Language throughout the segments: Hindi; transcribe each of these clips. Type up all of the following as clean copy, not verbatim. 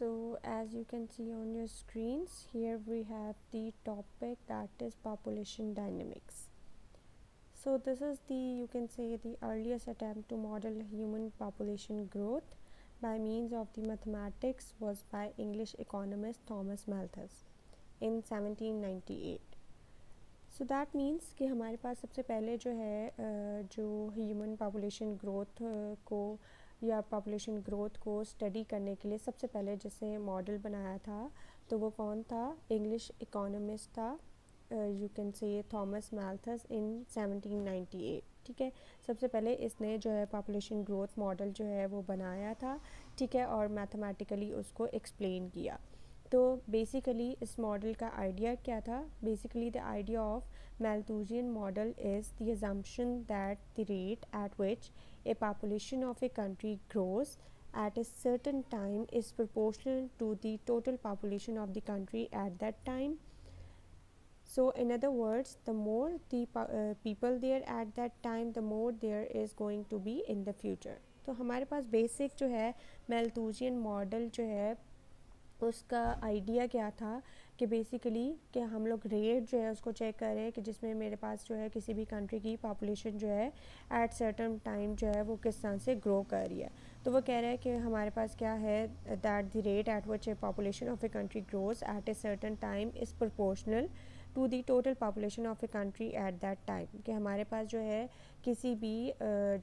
So as you can see on your screens, here we have the topic that is population dynamics. So this is you can say the earliest attempt to model human population growth by means of the mathematics was by English economist Thomas Malthus in 1798. So that means कि हमारे पास सबसे पहले जो है जो ह्यूमन पॉपुलेशन ग्रोथ को या पॉपुलेशन ग्रोथ को स्टडी करने के लिए सबसे पहले जिसने मॉडल बनाया था तो वो कौन था, इंग्लिश इकोनॉमिस्ट था, यू कैन से थॉमस मैल्थस इन 1798. ठीक है, सबसे पहले इसने जो है पॉपुलेशन ग्रोथ मॉडल जो है वो बनाया था. ठीक है, और मैथमेटिकली उसको एक्सप्लेन किया. तो बेसिकली इस मॉडल का आइडिया क्या था? Basically the idea of Malthusian model is the assumption that the rate at which a population of a country grows at a certain time is proportional to the total population of the country at that time. So in other words, the more the people there at that time, the more there is going to be in the future. तो हमारे पास बेसिक जो है Malthusian मॉडल जो है उसका आइडिया क्या था कि बेसिकली कि हम लोग रेट जो है उसको चेक करें कि जिसमें मेरे पास जो है किसी भी कंट्री की पॉपुलेशन जो है एट सर्टन टाइम जो है वो किस तरह से ग्रो कर रही है. तो वो कह रहा है कि हमारे पास क्या है, that the rate at which a population of a country grows at a certain time is proportional to the total population of a country at that time. कि हमारे पास जो है किसी भी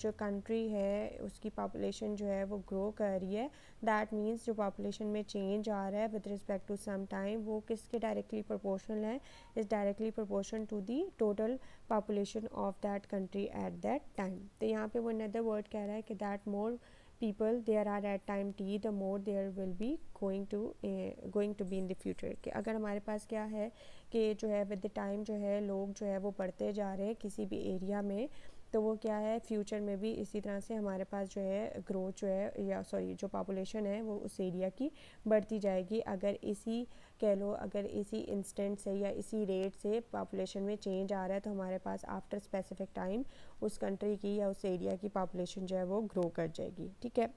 जो कंट्री है उसकी पॉपुलेशन जो है वो ग्रो कर रही है, दैट मीन्स जो पॉपुलेशन में चेंज आ रहा है with respect to some time वो किसके डायरेक्टली प्रोपोर्शनल है, is directly proportion to the total population of that country at that time. तो यहाँ पे वो अनदर वर्ड कह रहा है कि that more people there are at time t the more there will be going to be in the future. कि अगर हमारे पास क्या है कि जो है विद द टाइम जो है लोग जो है वो बढ़ते जा रहे हैं किसी भी एरिया में, तो वो क्या है फ्यूचर में भी इसी तरह से हमारे पास जो है ग्रोथ जो है या सॉरी जो पॉपुलेशन है वो उस एरिया की बढ़ती जाएगी. अगर इसी कह लो अगर इसी इंस्टेंट से या इसी रेट से पॉपुलेशन में चेंज आ रहा है तो हमारे पास आफ्टर स्पेसिफिक टाइम उस कंट्री की या उस एरिया की पॉपुलेशन जो है वो ग्रो कर जाएगी. ठीक है,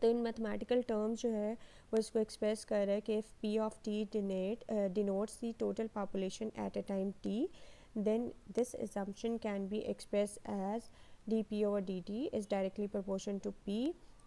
तो इन मैथमेटिकल टर्म्स जो है वो इसको एक्सप्रेस कर रहा है कि if P of T denotes the total population at A time T, then this assumption can be expressed as dp over dt is directly proportional to p,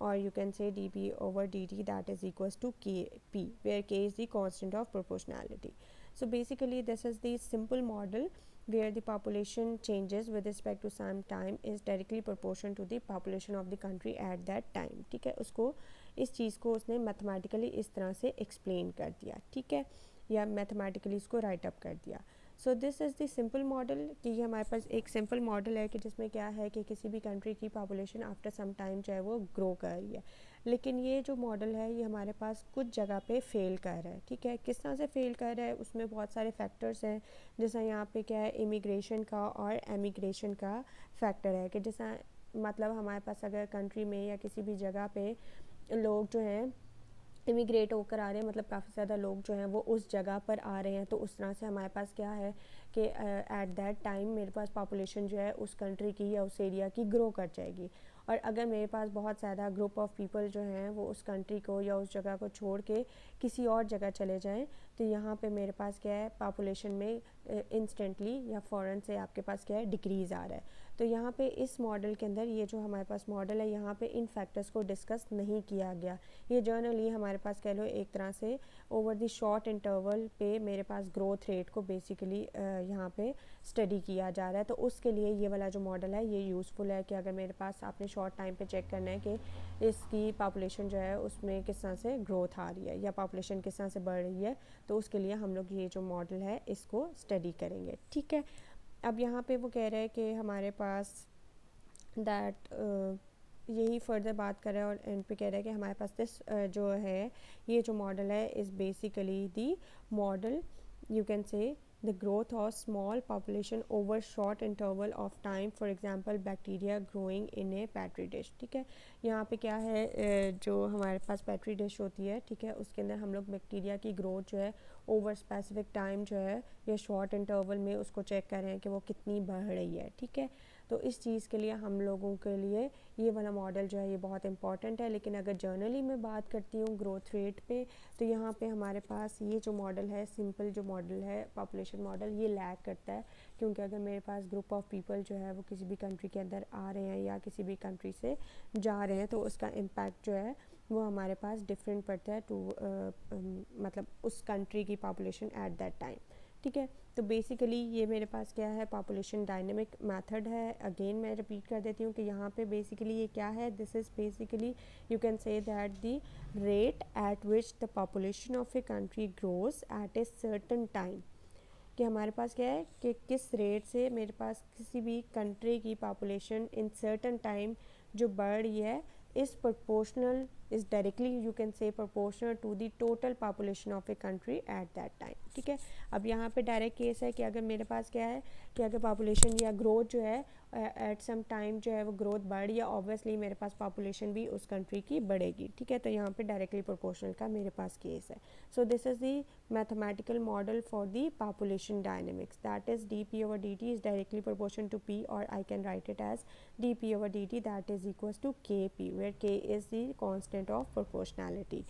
or you can say dp over dt that is equals to kp, where k is the constant of proportionality. So basically this is the simple model where the population changes with respect to some time is directly proportional to the population of the country at that time. ठीक है, उसको इस चीज़ को उसने मैथमेटिकली इस तरह से एक्सप्लेन कर दिया. ठीक है, या मैथमेटिकली इसको राइट अप कर दिया. So this is the simple model कि ये हमारे पास एक सिंपल मॉडल है कि जिसमें क्या है कि किसी भी कंट्री की पॉपुलेशन आफ्टर सम टाइम जो है वो ग्रो कर रही है. लेकिन ये जो मॉडल है ये हमारे पास कुछ जगह पे फेल कर रहा है. ठीक है, किस तरह से फेल कर रहा है उसमें बहुत सारे फैक्टर्स हैं. जैसा यहाँ पे क्या है इमिग्रेशन का और एमिग्रेशन का फैक्टर है कि जैसा मतलब हमारे पास अगर कंट्री में या किसी भी जगह पे लोग जो हैं इमिग्रेट होकर आ रहे हैं, मतलब काफ़ी ज़्यादा लोग जो हैं वो उस जगह पर आ रहे हैं, तो उस तरह से हमारे पास क्या है कि एट दैट टाइम मेरे पास पॉपुलेशन जो है उस कंट्री की या उस एरिया की ग्रो कर जाएगी. और अगर मेरे पास बहुत ज़्यादा ग्रुप ऑफ पीपल जो हैं वो उस कंट्री को या उस जगह को छोड़ के किसी और जगह चले जाएं, तो यहाँ पे मेरे पास क्या है पॉपुलेशन में इंस्टेंटली या फ़ौरन से आपके पास क्या है डिक्रीज़ आ रहा है. तो यहाँ पे इस मॉडल के अंदर ये जो हमारे पास मॉडल है यहाँ पे इन फैक्टर्स को डिस्कस नहीं किया गया. ये जर्नली हमारे पास कह लो एक तरह से ओवर द शॉर्ट इंटरवल पे मेरे पास ग्रोथ रेट को बेसिकली यहाँ पे स्टडी किया जा रहा है. तो उसके लिए ये वाला जो मॉडल है ये यूज़फुल है कि अगर मेरे पास आपने शॉर्ट टाइम पे चेक करना है कि इसकी पॉपुलेशन जो है उसमें किस तरह से ग्रोथ आ रही है या पॉपुलेशन किस तरह से बढ़ रही है, तो उसके लिए हम लोग ये जो मॉडल है इसको स्टडी करेंगे. ठीक है, अब यहाँ पे वो कह रहे हैं कि हमारे पास दैट यही फर्दर बात कर रहा है और एंड पे कह रहा है कि हमारे पास दिस जो है ये जो मॉडल है is basically the model you can से the growth of small population over short interval of time, for example bacteria growing in A petri dish. ठीक है, यहाँ पे क्या है जो हमारे पास पेट्री डिश होती है, ठीक है, उसके अंदर हम लोग बैक्टीरिया की ग्रोथ जो है ओवर स्पेसिफिक टाइम जो है या शॉर्ट इंटरवल में उसको चेक कर रहे हैं कि वो कितनी बढ़ रही है. ठीक है, तो इस चीज़ के लिए हम लोगों के लिए ये वाला मॉडल जो है ये बहुत इंपॉर्टेंट है। लेकिन अगर जर्नली मैं बात करती हूँ ग्रोथ रेट पे, तो यहाँ पे हमारे पास ये जो मॉडल है, सिंपल जो मॉडल है पॉपुलेशन मॉडल, ये लैग करता है। क्योंकि अगर मेरे पास ग्रुप ऑफ पीपल जो है वो किसी भी कंट्री के अंदर आ रहे हैं या किसी भी कंट्री से जा रहे हैं, तो उसका इम्पैक्ट जो है वो हमारे पास डिफरेंट पड़ता है टू मतलब उस कंट्री की पॉपुलेशन एट दैट टाइम। ठीक है, तो बेसिकली ये मेरे पास क्या है, पॉपुलेशन डायनेमिक मेथड है। अगेन मैं रिपीट कर देती हूँ कि यहाँ पे बेसिकली ये क्या है, this is basically you can say that the rate at which the population of a country grows at a certain time, कि हमारे पास क्या है कि किस रेट से मेरे पास किसी भी कंट्री की पॉपुलेशन इन सर्टन टाइम जो बढ़ रही है, is proportional, is directly you can say proportional to the total population of a country at that time. ठीक है, अब यहाँ पे डायरेक्ट केस है कि अगर मेरे पास क्या है कि अगर पॉपुलेशन या ग्रोथ जो है एट सम टाइम जो है वो ग्रोथ बढ़ रही है, ऑब्वियसली मेरे पास पॉपुलेशन भी उस कंट्री की बढ़ेगी। ठीक है, तो यहाँ पे डायरेक्टली प्रोपोर्शनल का मेरे पास केस है। So this is the mathematical model for the population dynamics, that is dp over dt is directly proportional to p, or I can write it as dp over dt that is equals to kp, where k is the constant of proportionality.